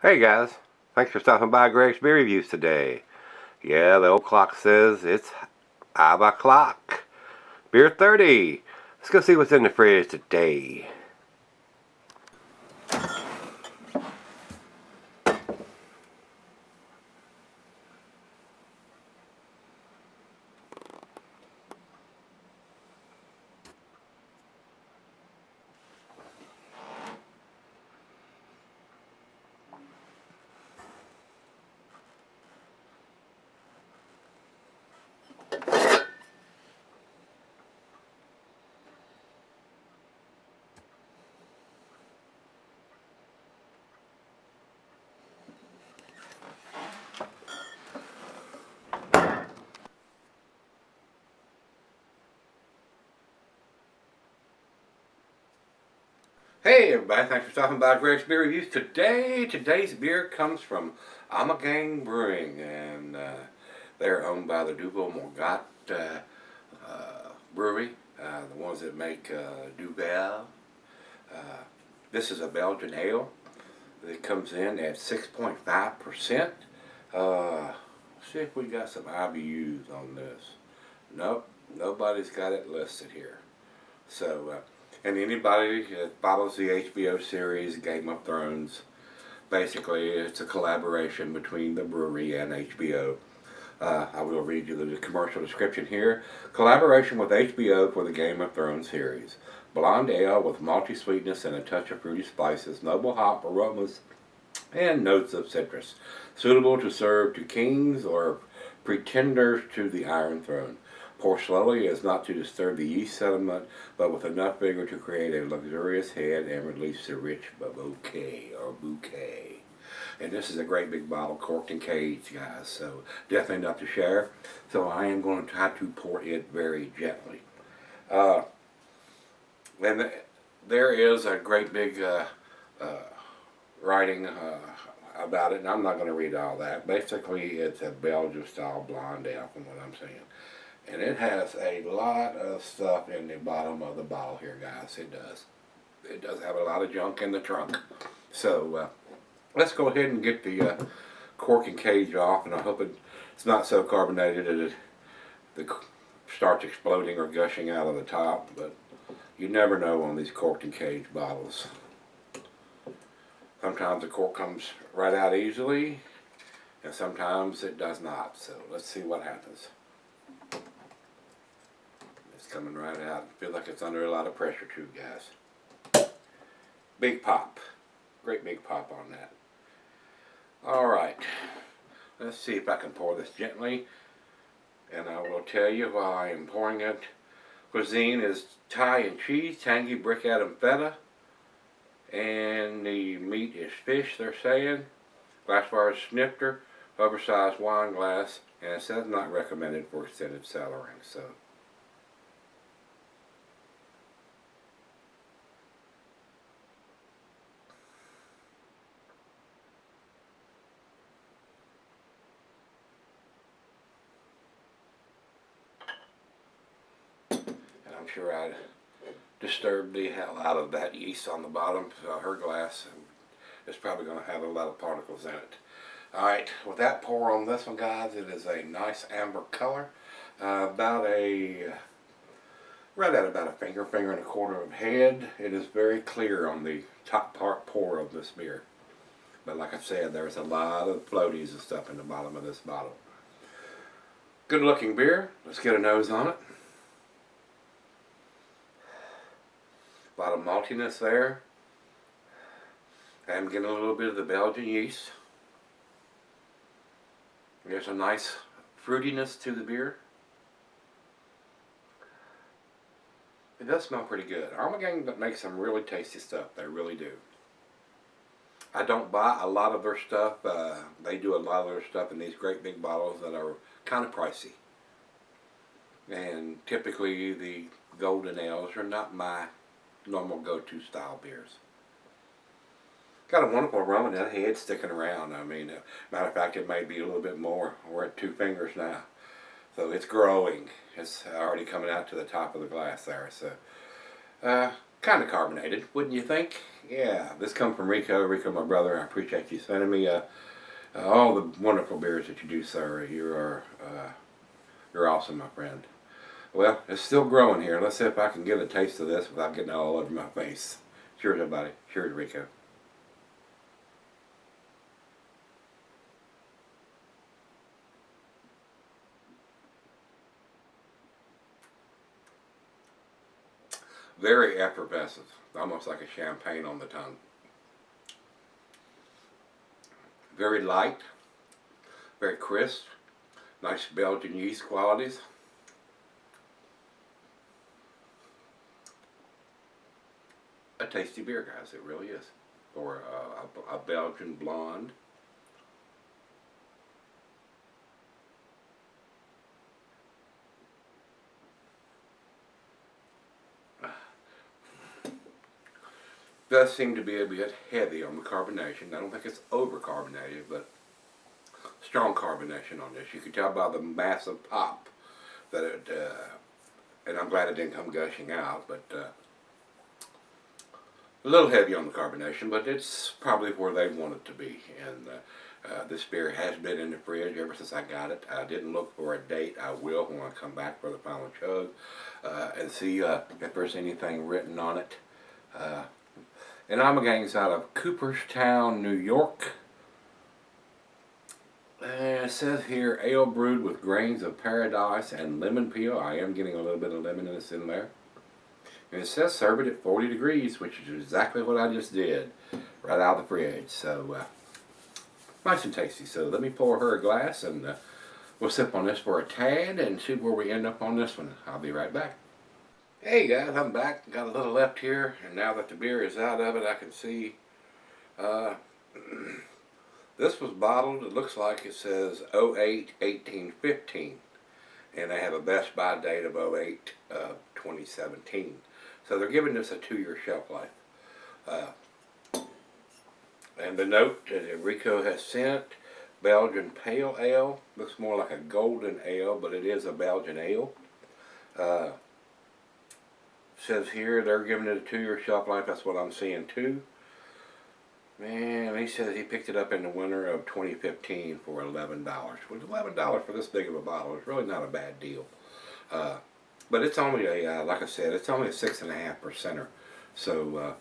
Hey guys, thanks for stopping by Gregsbeerreviews today. Yeah, the old clock says it's 5 o'clock. Beer 30. Let's go see what's in the fridge today. Hey everybody, thanks for stopping by Gregsbeerreviews today. Today's beer comes from Ommegang Brewing, and they're owned by the Ommegang Brewery, the ones that make Duvel. This is a Belgian ale. It comes in at 6.5%. See if we got some IBUs on this. Nope, nobody's got it listed here. So, and anybody that follows the HBO series Game of Thrones, basically it's a collaboration between the brewery and HBO. I will read you the commercial description here. Collaboration with HBO for the Game of Thrones series. Blonde ale with malty sweetness and a touch of fruity spices, noble hop aromas, and notes of citrus. Suitable to serve to kings or pretenders to the Iron Throne. Pour slowly as not to disturb the yeast sediment, but with enough vigor to create a luxurious head and release a rich bouquet. And this is a great big bottle, corked and caged, guys, so definitely enough to share. So I am going to try to pour it very gently. And there is a great big writing about it, and I'm not going to read all that. Basically, it's a Belgian-style blonde ale, from what I'm saying. And it has a lot of stuff in the bottom of the bottle here, guys. It does. It does have a lot of junk in the trunk. So, let's go ahead and get the cork and cage off, and I hope it's not so carbonated that it starts exploding or gushing out of the top, but you never know on these corked and caged bottles. Sometimes the cork comes right out easily, and sometimes it does not. So let's see what happens. It's coming right out. I feel like it's under a lot of pressure too, guys. Big pop. Great big pop on that. Alright. Let's see if I can pour this gently. And I will tell you while I am pouring it. Cuisine is Thai and cheese, tangy briquette and feta. And the meat is fish, they're saying. Glassware is snifter, oversized wine glass, and it says not recommended for extended cellaring. So, and I'm sure I'd disturb the hell out of that yeast on the bottom. Her glass is probably going to have a lot of particles in it. Alright, with that pour on this one, guys, it is a nice amber color. About a right at about a finger and a quarter of head. It is very clear on the top part pour of this beer. But like I said, there's a lot of floaties and stuff in the bottom of this bottle. Good looking beer. Let's get a nose on it. A lot of maltiness there. I'm getting a little bit of the Belgian yeast. There's a nice fruitiness to the beer. It does smell pretty good. Ommegang makes some really tasty stuff. They really do. I don't buy a lot of their stuff. They do a lot of their stuff in these great big bottles that are kind of pricey. And typically the golden ales are not my normal go-to style beers. Got a wonderful aroma. That head sticking around. I mean, matter of fact, it may be a little bit more. We're at 2 fingers now. So it's growing. It's already coming out to the top of the glass there. So, kind of carbonated, wouldn't you think? Yeah, this comes from Rico. Rico, my brother, I appreciate you sending me all the wonderful beers that you do, sir. You're awesome, my friend. Well, it's still growing here. Let's see if I can get a taste of this without getting all over my face. Cheers, everybody. Cheers, Rico. Very effervescent, almost like a champagne on the tongue. Very light, very crisp, nice Belgian yeast qualities. A tasty beer, guys, it really is. For a Belgian blonde. Does seem to be a bit heavy on the carbonation. I don't think it's over-carbonated, but strong carbonation on this. You can tell by the massive pop that it, and I'm glad it didn't come gushing out, but a little heavy on the carbonation, but it's probably where they want it to be. And this beer has been in the fridge ever since I got it. I didn't look for a date. I will when I come back for the final chug and see if there's anything written on it. And Ommegang's out of Cooperstown, New York. And it says here, ale brewed with grains of paradise and lemon peel. I am getting a little bit of lemoniness in there. And it says serve it at 40 degrees, which is exactly what I just did, right out of the fridge. So, nice and tasty. So let me pour her a glass and we'll sip on this for a tad and see where we end up on this one. I'll be right back. Hey guys, I'm back. Got a little left here, and now that the beer is out of it, I can see this was bottled. It looks like it says 08-18-15, and they have a best by date of 08-2017. So they're giving this a 2-year shelf life. And the note that Rico has sent, Belgian Pale Ale, looks more like a golden ale, but it is a Belgian ale. Says here they're giving it a 2-year shelf life. That's what I'm seeing too. Man, he says he picked it up in the winter of 2015 for $11. Well, $11 for this big of a bottle is really not a bad deal. But it's only a, like I said, it's only a 6.5%er. So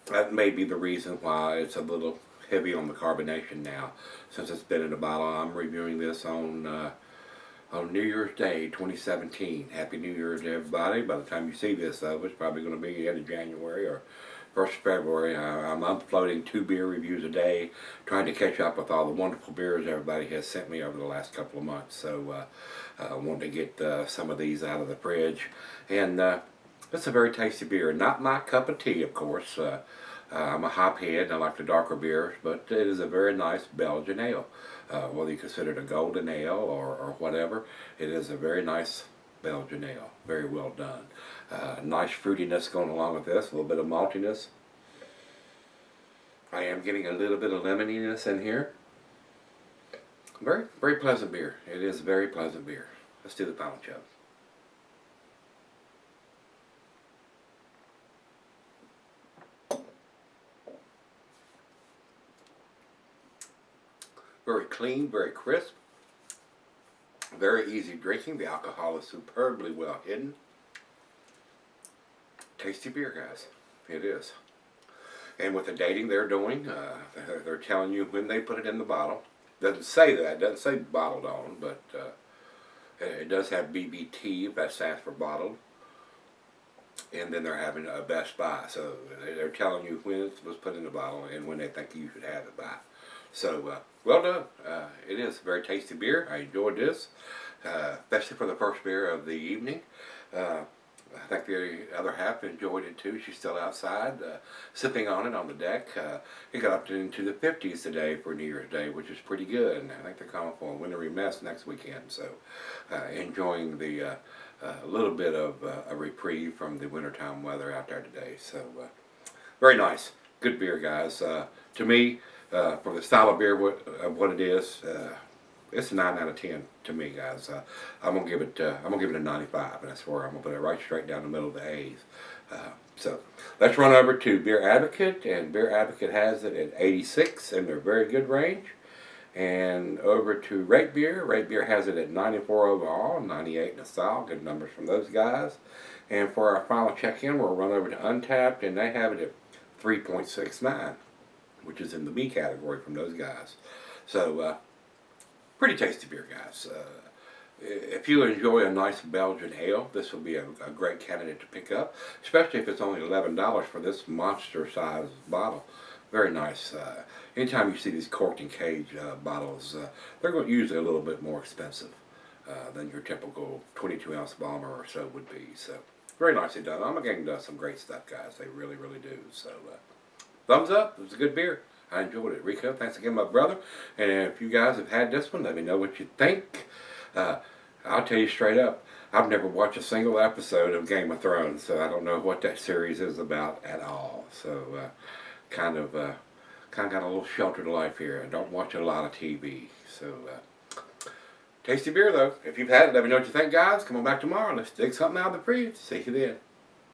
that may be the reason why it's a little heavy on the carbonation now, since it's been in the bottle. I'm reviewing this on New Year's Day 2017. Happy New Year's to everybody. By the time you see this, though, it's probably going to be the end of January or 1st February. I'm uploading 2 beer reviews a day, trying to catch up with all the wonderful beers everybody has sent me over the last couple of months. So I wanted to get some of these out of the fridge. And it's a very tasty beer. Not my cup of tea, of course. I'm a hophead and I like the darker beers, but it is a very nice Belgian ale. Whether you consider it a golden ale or whatever, it is a very nice Belgian ale. Very well done. Nice fruitiness going along with this, a little bit of maltiness. I am getting a little bit of lemoniness in here. Very, very pleasant beer. It is a very pleasant beer. Let's do the final chug. Very clean, very crisp, very easy drinking. The alcohol is superbly well hidden. Tasty beer, guys. It is. And with the dating they're doing, they're telling you when they put it in the bottle. Doesn't say that. It doesn't say bottled on, but it does have BBT, that stands for bottled. And then they're having a best by. So they're telling you when it was put in the bottle and when they think you should have it by. So, well done. It is a very tasty beer. I enjoyed this, especially for the first beer of the evening. I think the other half enjoyed it too. She's still outside, sipping on it on the deck. It got up into the 50s today for New Year's Day, which is pretty good. And I think they're calling for a wintry mess next weekend. So, enjoying the little bit of a reprieve from the wintertime weather out there today. So, very nice. Good beer, guys. To me, for the style of beer, what it is, it's a 9 out of 10 to me, guys. I'm gonna give it a 95, and that's where I'm gonna put it, right straight down the middle of the A's. So let's run over to Beer Advocate, and Beer Advocate has it at 86 in their very good range. And over to Rate Beer. Rate Beer has it at 94 overall, 98 in the style. Good numbers from those guys. And for our final check-in, we'll run over to Untapped, and they have it at 3.69, which is in the B category from those guys. So, pretty tasty beer, guys. If you enjoy a nice Belgian ale, this will be a great candidate to pick up, especially if it's only $11 for this monster-sized bottle. Very nice. Anytime you see these corked and cage bottles, they're usually a little bit more expensive than your typical 22-ounce bomber or so would be. So, very nicely done. Ommegang does some great stuff, guys. They really, really do. So, thumbs up. It was a good beer. I enjoyed it. Rico, thanks again, my brother. And if you guys have had this one, let me know what you think. I'll tell you straight up, I've never watched a single episode of Game of Thrones, so I don't know what that series is about at all. So, kind of got a little sheltered life here. I don't watch a lot of TV. So, tasty beer, though. If you've had it, let me know what you think, guys. Come on back tomorrow. Let's dig something out of the fridge. See you then.